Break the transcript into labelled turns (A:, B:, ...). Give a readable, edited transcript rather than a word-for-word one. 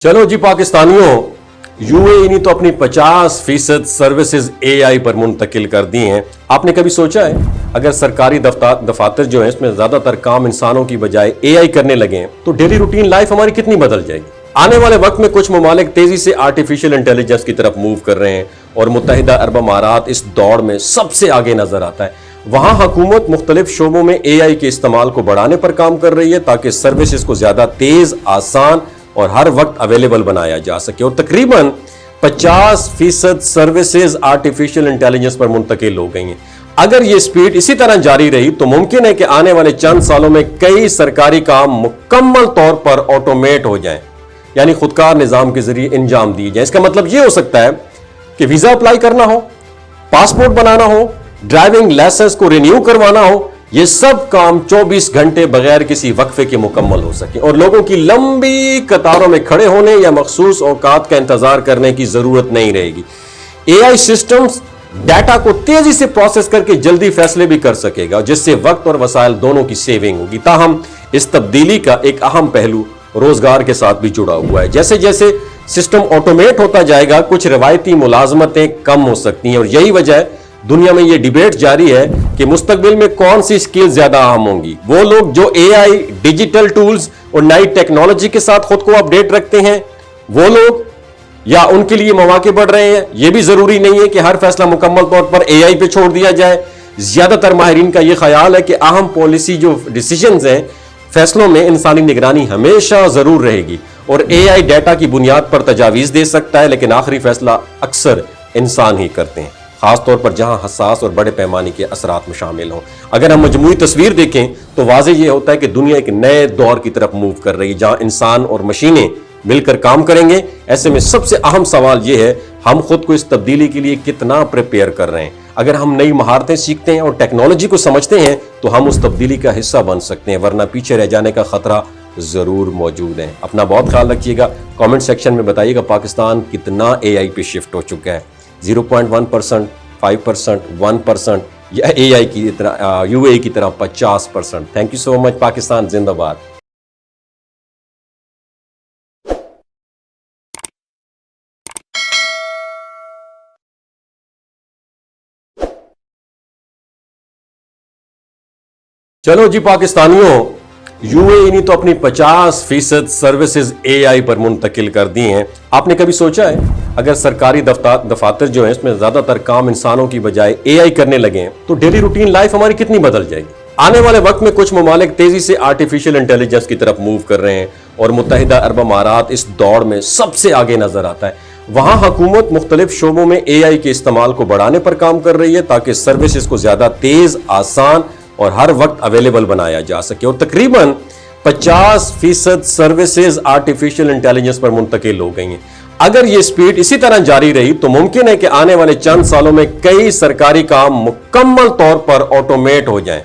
A: चलो जी पाकिस्तानियों, यूएई ने तो अपनी 50% सर्विसेज एआई पर मुंतकिल कर दी हैं। आपने कभी सोचा है अगर सरकारी दफातर जो है इसमें ज्यादातर काम इंसानों की बजाय एआई करने लगे हैं तो डेली रूटीन लाइफ हमारी कितनी बदल जाएगी। आने वाले वक्त में कुछ ममालिक तेजी से आर्टिफिशियल इंटेलिजेंस की तरफ मूव कर रहे हैं और मुत्तहिदा अरब अमारात इस दौड़ में सबसे आगे नजर आता है। वहां हुकूमत मुख्तलिफ शोबों में एआई के इस्तेमाल को बढ़ाने पर काम कर रही है ताकि सर्विसेज को ज्यादा तेज, आसान और हर वक्त अवेलेबल बनाया जा सके। और तकरीबन 50% सर्विसेज आर्टिफिशियल इंटेलिजेंस पर मुंतकिल हो गई हैं। अगर ये स्पीड इसी तरह जारी रही तो मुमकिन है कि आने वाले चंद सालों में कई सरकारी काम मुकम्मल तौर पर ऑटोमेट हो जाएं, यानी खुदकार निजाम के जरिए अंजाम दिए जाए। इसका मतलब यह हो सकता है कि वीजा अप्लाई करना हो, पासपोर्ट बनाना हो, ड्राइविंग लाइसेंस को रिन्यू करवाना हो, ये सब काम 24 घंटे बगैर किसी वक्फे के मुकम्मल हो सके और लोगों की लंबी कतारों में खड़े होने या मखसूस औकात का इंतजार करने की जरूरत नहीं रहेगी। एआई सिस्टम्स डाटा को तेजी से प्रोसेस करके जल्दी फैसले भी कर सकेगा, जिससे वक्त और वसाइल दोनों की सेविंग होगी। ताहम इस तब्दीली का एक अहम पहलू रोजगार के साथ भी जुड़ा हुआ है। जैसे जैसे सिस्टम ऑटोमेट होता जाएगा कुछ रिवायती मुलाजमतें कम हो सकती हैं और यही वजह है दुनिया में यह डिबेट जारी है कि मुस्तकबिल में कौन सी स्किल ज्यादा अहम होंगी। वो लोग जो एआई, डिजिटल टूल्स और नई टेक्नोलॉजी के साथ खुद को अपडेट रखते हैं वो लोग, या उनके लिए मौके बढ़ रहे हैं। यह भी जरूरी नहीं है कि हर फैसला मुकम्मल तौर पर एआई पे छोड़ दिया जाए। ज्यादातर माहिरीन का यह ख्याल है कि अहम पॉलिसी जो डिसीजंस हैं, फैसलों में इंसानी निगरानी हमेशा जरूर रहेगी और एआई डाटा की बुनियाद पर तजावीज दे सकता है, लेकिन आखिरी फैसला अक्सर इंसान ही करते हैं, खासतौर पर जहां हसास और बड़े पैमाने के असरात में शामिल हों। अगर हम मजमूई तस्वीर देखें तो वाज़ेह यह होता है कि दुनिया एक नए दौर की तरफ मूव कर रही है जहां इंसान और मशीनें मिलकर काम करेंगे। ऐसे में सबसे अहम सवाल यह है, हम खुद को इस तब्दीली के लिए कितना प्रिपेयर कर रहे हैं। अगर हम नई महारतें सीखते हैं और टेक्नोलॉजी को समझते हैं तो हम उस तब्दीली का हिस्सा बन सकते हैं, वरना पीछे रह जाने का खतरा जरूर मौजूद है। अपना बहुत ख्याल रखिएगा। कमेंट सेक्शन में बताइएगा पाकिस्तान कितना एआई पे शिफ्ट हो चुका है। 0.1%, 5%, 1% या एआई की तरह, यूएई की तरह 50%। Thank you so much. Pakistan जिंदाबाद। चलो जी पाकिस्तानियों, यूएई ने तो अपनी 50% सर्विसेज एआई पर मुंतकिल कर दी हैं। आपने कभी सोचा है अगर सरकारी दफातर जो है इसमें ज्यादातर काम इंसानों की बजाय एआई करने लगे हैं तो डेली रूटीन लाइफ हमारी कितनी बदल जाएगी। आने वाले वक्त में कुछ ममालिक तेजी से आर्टिफिशियल इंटेलिजेंस की तरफ मूव कर रहे हैं और मुत्तहिदा अरब अमारात इस दौड़ में सबसे आगे नजर आता है। वहां हुकूमत मुख्तलिफ शोबों में एआई के इस्तेमाल को बढ़ाने पर काम कर रही है ताकि सर्विसेज को ज्यादा तेज, आसान और हर वक्त अवेलेबल बनाया जा सके। और तकरीबन 50% सर्विसेज आर्टिफिशियल इंटेलिजेंस पर मुंतकिल हो गई हैं। अगर ये स्पीड इसी तरह जारी रही तो मुमकिन है कि आने वाले चंद सालों में कई सरकारी काम मुकम्मल तौर पर ऑटोमेट हो जाएं,